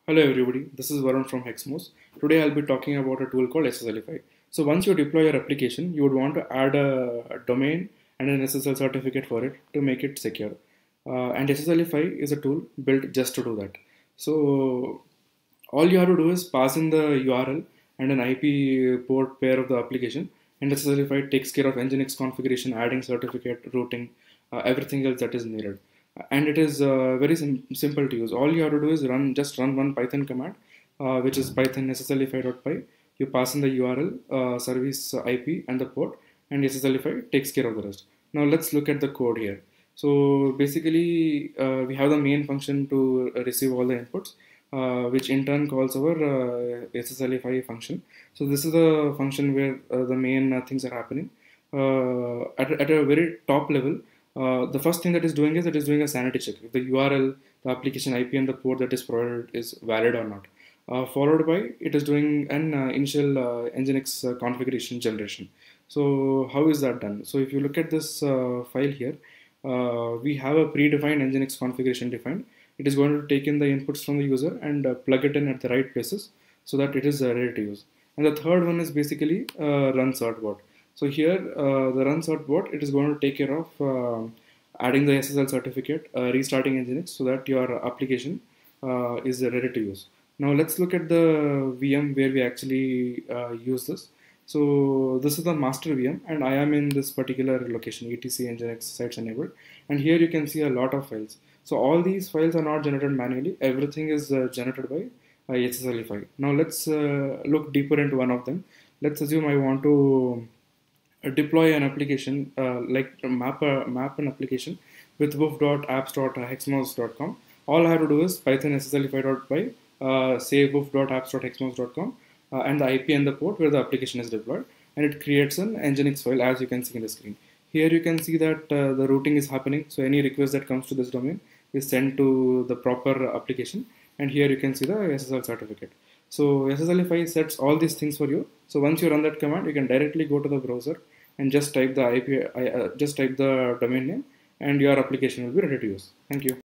Hello everybody, this is Varun from Hexmos. Today I'll be talking about a tool called Sslify. So once you deploy your application, you would want to add a domain and an SSL certificate for it to make it secure. And Sslify is a tool built just to do that. So all you have to do is pass in the URL and an IP port pair of the application, and Sslify takes care of Nginx configuration, adding certificate, routing, everything else that is needed. And it is very simple to use. All you have to do is just run one Python command, which is python sslify.py. You pass in the URL, service IP, and the port, and Sslify takes care of the rest. Now let's look at the code here. So basically, we have the main function to receive all the inputs, which in turn calls our Sslify function. So this is the function where the main things are happening. At a very top level, the first thing that is doing is it is doing a sanity check if the URL, the application IP, and the port that is provided is valid or not. Followed by it is doing an initial Nginx configuration generation. So how is that done? So if you look at this file here, we have a predefined Nginx configuration defined. It is going to take in the inputs from the user and plug it in at the right places so that it is ready to use. And the third one is basically run certbot. So here, the run certbot, it is going to take care of adding the SSL certificate, restarting Nginx so that your application is ready to use. Now let's look at the VM where we actually use this. So this is the master VM, and I am in this particular location, etc Nginx sites enabled. And here you can see a lot of files. So all these files are not generated manually. Everything is generated by Sslify. Now let's look deeper into one of them. Let's assume I want to deploy an application, like map an application with woof.apps.hexmos.com. All I have to do is python sslify.py, say woof.apps.hexmos.com, and the IP and the port where the application is deployed, and it creates an Nginx file as you can see in the screen. Here you can see that the routing is happening, so any request that comes to this domain is sent to the proper application, and here you can see the SSL certificate. So Sslify sets all these things for you. So once you run that command, you can directly go to the browser and just type the IP, just type the domain name, and your application will be ready to use. Thank you.